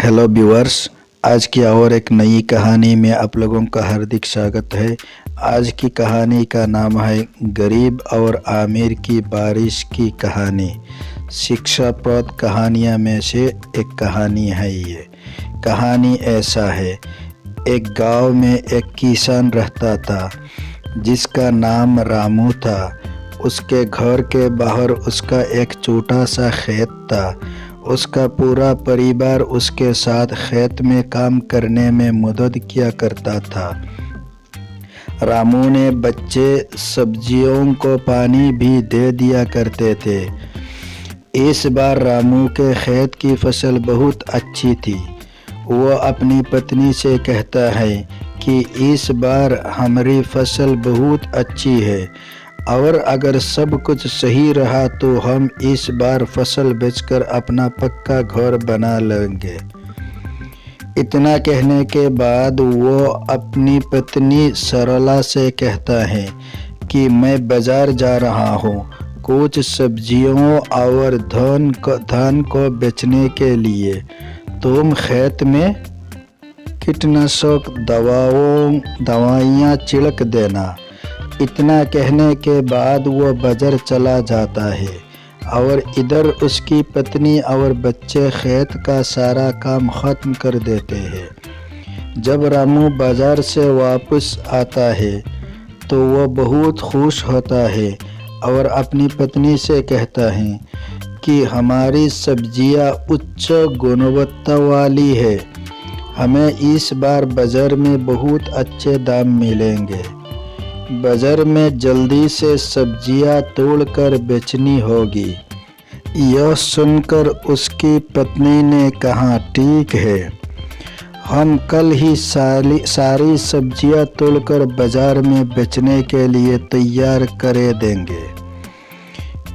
Hello viewers, आज की और एक नई कहानी में आप लोगों का हार्दिक स्वागत है। आज की कहानी का नाम है गरीब और आमिर की बारिश की कहानी। शिक्षाप्रद कहानियाँ में से एक कहानी है। ये कहानी ऐसा है, एक गांव में एक किसान रहता था जिसका नाम रामू था। उसके घर के बाहर उसका एक छोटा सा खेत था। उसका पूरा परिवार उसके साथ खेत में काम करने में मदद किया करता था। रामू ने बच्चे सब्जियों को पानी भी दे दिया करते थे। इस बार रामू के खेत की फसल बहुत अच्छी थी। वो अपनी पत्नी से कहता है कि इस बार हमारी फसल बहुत अच्छी है और अगर सब कुछ सही रहा तो हम इस बार फसल बेचकर अपना पक्का घर बना लेंगे। इतना कहने के बाद वो अपनी पत्नी सरला से कहता है कि मैं बाजार जा रहा हूँ कुछ सब्जियों और धान को बेचने के लिए। तुम खेत में कीटनाशक दवाइयाँ छिड़क देना। इतना कहने के बाद वो बाजार चला जाता है और इधर उसकी पत्नी और बच्चे खेत का सारा काम ख़त्म कर देते हैं। जब रामू बाजार से वापस आता है तो वो बहुत खुश होता है और अपनी पत्नी से कहता है कि हमारी सब्जियां उच्च गुणवत्ता वाली है। हमें इस बार बाजार में बहुत अच्छे दाम मिलेंगे। बाजार में जल्दी से सब्जियां तोड़कर बेचनी होगी। यह सुनकर उसकी पत्नी ने कहा, ठीक है, हम कल ही सारी सब्जियां तोड़कर बाजार में बेचने के लिए तैयार कर देंगे।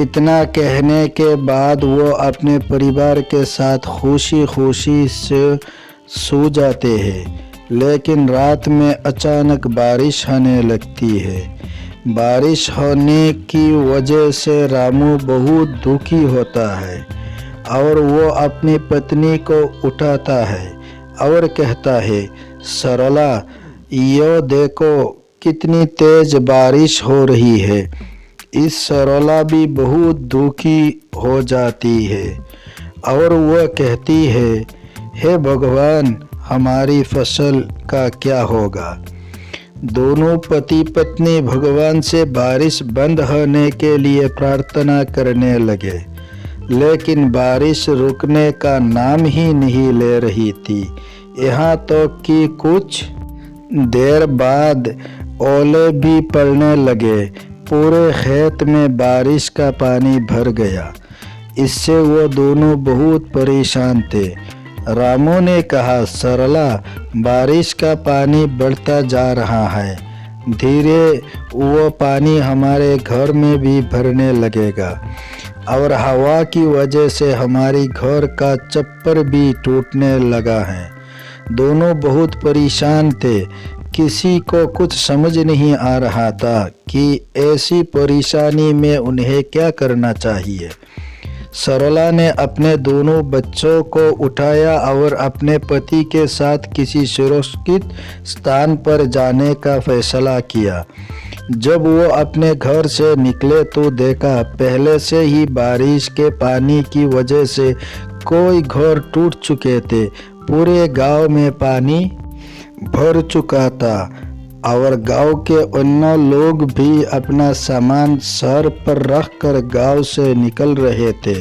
इतना कहने के बाद वो अपने परिवार के साथ खुशी खुशी से सो जाते हैं। लेकिन रात में अचानक बारिश होने लगती है। बारिश होने की वजह से रामू बहुत दुखी होता है और वो अपनी पत्नी को उठाता है और कहता है, सरला, यो देखो कितनी तेज बारिश हो रही है। इस सरला भी बहुत दुखी हो जाती है और वो कहती है, हे भगवान, हमारी फसल का क्या होगा। दोनों पति पत्नी भगवान से बारिश बंद होने के लिए प्रार्थना करने लगे, लेकिन बारिश रुकने का नाम ही नहीं ले रही थी। यहाँ तो कि कुछ देर बाद ओले भी पड़ने लगे। पूरे खेत में बारिश का पानी भर गया। इससे वो दोनों बहुत परेशान थे। रामू ने कहा, सरला, बारिश का पानी बढ़ता जा रहा है। धीरे वो पानी हमारे घर में भी भरने लगेगा और हवा की वजह से हमारी घर का छप्पर भी टूटने लगा है। दोनों बहुत परेशान थे। किसी को कुछ समझ नहीं आ रहा था कि ऐसी परेशानी में उन्हें क्या करना चाहिए। सरला ने अपने दोनों बच्चों को उठाया और अपने पति के साथ किसी सुरक्षित स्थान पर जाने का फैसला किया। जब वो अपने घर से निकले तो देखा पहले से ही बारिश के पानी की वजह से कोई घर टूट चुके थे। पूरे गांव में पानी भर चुका था और गांव के अन्य लोग भी अपना सामान सर पर रखकर गांव से निकल रहे थे।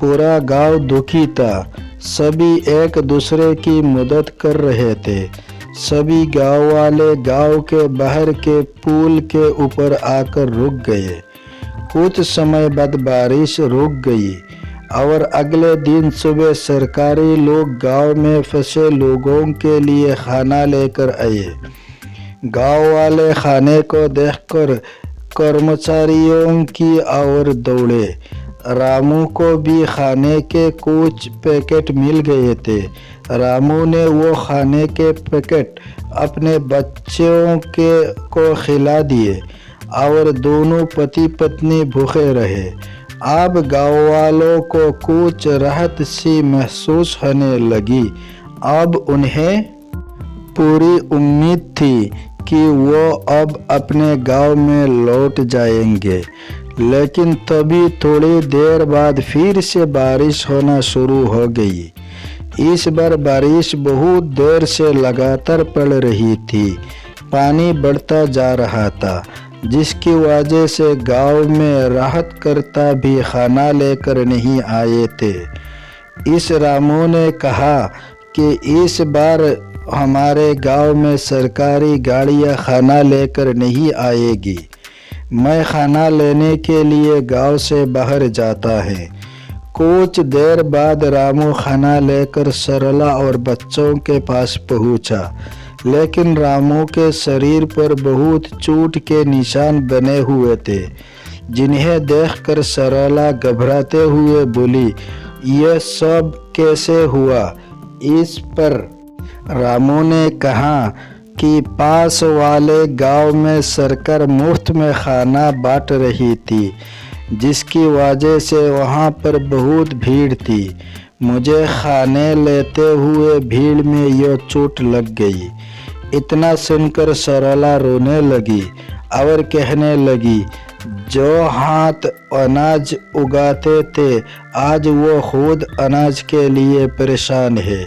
पूरा गांव दुखी था। सभी एक दूसरे की मदद कर रहे थे। सभी गांव वाले गांव के बाहर के पुल के ऊपर आकर रुक गए। कुछ समय बाद बारिश रुक गई और अगले दिन सुबह सरकारी लोग गांव में फंसे लोगों के लिए खाना लेकर आए। गांव वाले खाने को देखकर कर्मचारियों की ओर दौड़े। रामू को भी खाने के कुछ पैकेट मिल गए थे। रामू ने वो खाने के पैकेट अपने बच्चों को खिला दिए और दोनों पति पत्नी भूखे रहे। अब गाँव वालों को कुछ राहत सी महसूस होने लगी। अब उन्हें पूरी उम्मीद थी कि वो अब अपने गांव में लौट जाएंगे। लेकिन तभी थोड़ी देर बाद फिर से बारिश होना शुरू हो गई। इस बार बारिश बहुत देर से लगातार पड़ रही थी। पानी बढ़ता जा रहा था, जिसकी वजह से गांव में राहतकर्ता भी खाना लेकर नहीं आए थे। इस रामू ने कहा कि इस बार हमारे गांव में सरकारी गाड़ियां खाना लेकर नहीं आएगी। मैं खाना लेने के लिए गांव से बाहर जाता है। कुछ देर बाद रामू खाना लेकर सरला और बच्चों के पास पहुंचा, लेकिन रामू के शरीर पर बहुत चोट के निशान बने हुए थे, जिन्हें देखकर सरला घबराते हुए बोली, यह सब कैसे हुआ? इस पर रामू ने कहा कि पास वाले गांव में सरकार मुफ्त में खाना बांट रही थी, जिसकी वजह से वहां पर बहुत भीड़ थी। मुझे खाने लेते हुए भीड़ में यह चोट लग गई। इतना सुनकर सरला रोने लगी और कहने लगी, जो हाथ अनाज उगाते थे आज वो खुद अनाज के लिए परेशान है।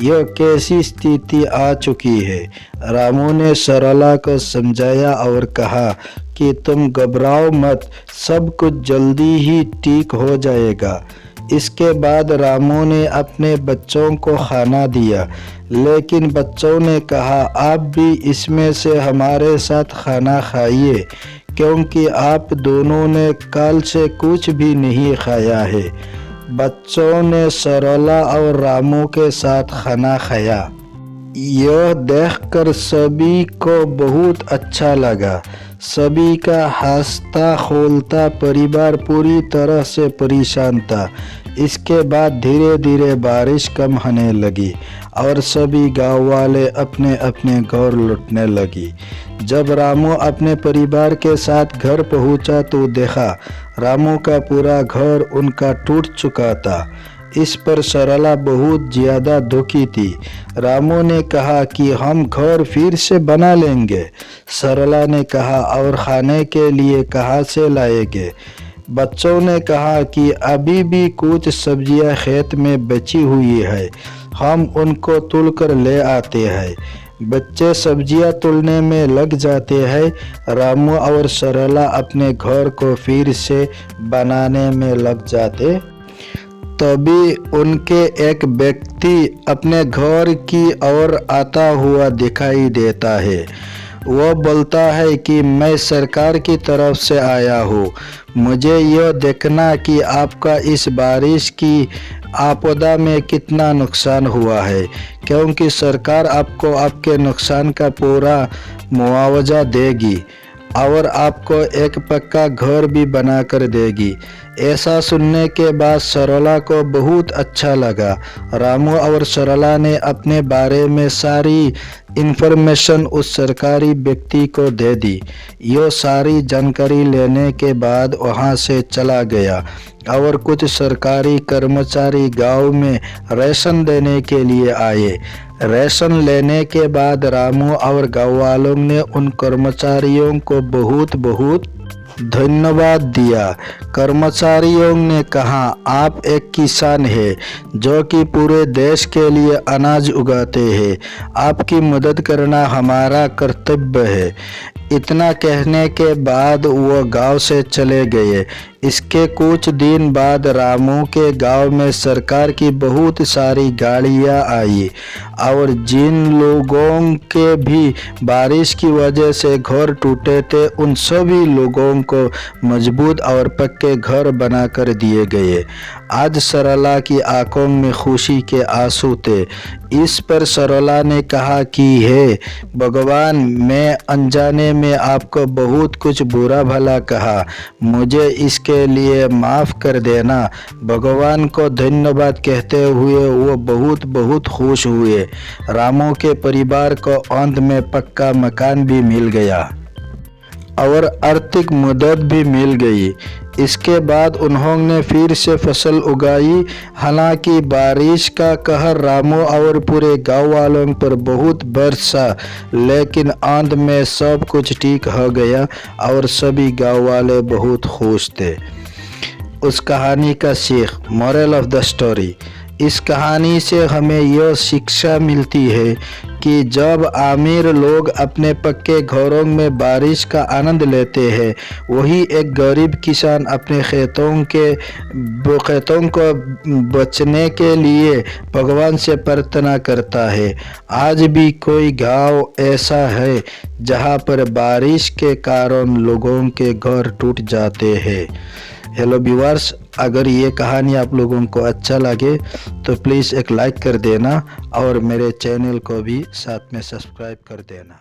यह कैसी स्थिति आ चुकी है? रामू ने सरला को समझाया और कहा कि तुम घबराओ मत, सब कुछ जल्दी ही ठीक हो जाएगा। इसके बाद रामू ने अपने बच्चों को खाना दिया, लेकिन बच्चों ने कहा, आप भी इसमें से हमारे साथ खाना खाइए, क्योंकि आप दोनों ने कल से कुछ भी नहीं खाया है। बच्चों ने सरला और रामू के साथ खाना खाया। यह देखकर सभी को बहुत अच्छा लगा। सभी का हंसता खोलता परिवार पूरी तरह से परेशान था। इसके बाद धीरे धीरे बारिश कम होने लगी और सभी गांव वाले अपने अपने घर लौटने लगी। जब रामू अपने परिवार के साथ घर पहुंचा तो देखा रामू का पूरा घर उनका टूट चुका था। इस पर सरला बहुत ज़्यादा दुखी थी। रामू ने कहा कि हम घर फिर से बना लेंगे। सरला ने कहा, और खाने के लिए कहाँ से लाएंगे? बच्चों ने कहा कि अभी भी कुछ सब्जियां खेत में बची हुई है, हम उनको तोड़कर ले आते हैं। बच्चे सब्जियां तोड़ने में लग जाते हैं। रामू और सरला अपने घर को फिर से बनाने में लग जाते। तभी उनके एक व्यक्ति अपने घर की ओर आता हुआ दिखाई देता है। वह बोलता है कि मैं सरकार की तरफ से आया हूँ। मुझे यह देखना कि आपका इस बारिश की आपदा में कितना नुकसान हुआ है, क्योंकि सरकार आपको आपके नुकसान का पूरा मुआवजा देगी और आपको एक पक्का घर भी बना कर देगी। ऐसा सुनने के बाद सरला को बहुत अच्छा लगा। रामू और सरला ने अपने बारे में सारी इन्फॉर्मेशन उस सरकारी व्यक्ति को दे दी। यह सारी जानकारी लेने के बाद वहां से चला गया और कुछ सरकारी कर्मचारी गांव में राशन देने के लिए आए। राशन लेने के बाद रामू और गांव वालों ने उन कर्मचारियों को बहुत बहुत धन्यवाद दिया। कर्मचारियों ने कहा, आप एक किसान हैं जो कि पूरे देश के लिए अनाज उगाते हैं। आपकी मदद करना हमारा कर्तव्य है। इतना कहने के बाद वो गांव से चले गए। इसके कुछ दिन बाद रामू के गांव में सरकार की बहुत सारी गाड़ियां आई और जिन लोगों के भी बारिश की वजह से घर टूटे थे उन सभी लोगों को मजबूत और पक्के घर बनाकर दिए गए। आज सरला की आंखों में खुशी के आंसू थे। इस पर सरला ने कहा कि हे भगवान, मैं अनजाने में आपको बहुत कुछ बुरा भला कहा, मुझे इसके लिए माफ़ कर देना। भगवान को धन्यवाद कहते हुए वो बहुत बहुत खुश हुए। रामू के परिवार को अंत में पक्का मकान भी मिल गया और आर्थिक मदद भी मिल गई। इसके बाद उन्होंने फिर से फसल उगाई। हालांकि बारिश का कहर रामू और पूरे गांव वालों पर बहुत बरसा, लेकिन अंत में सब कुछ ठीक हो गया और सभी गांव वाले बहुत खुश थे। उस कहानी का सीख, मोरल ऑफ द स्टोरी, इस कहानी से हमें यह शिक्षा मिलती है कि जब अमीर लोग अपने पक्के घरों में बारिश का आनंद लेते हैं, वही एक गरीब किसान अपने खेतों को बचने के लिए भगवान से प्रार्थना करता है। आज भी कोई गांव ऐसा है जहां पर बारिश के कारण लोगों के घर टूट जाते हैं। हेलो व्यूअर्स, अगर ये कहानी आप लोगों को अच्छा लगे तो प्लीज़ एक लाइक कर देना और मेरे चैनल को भी साथ में सब्सक्राइब कर देना।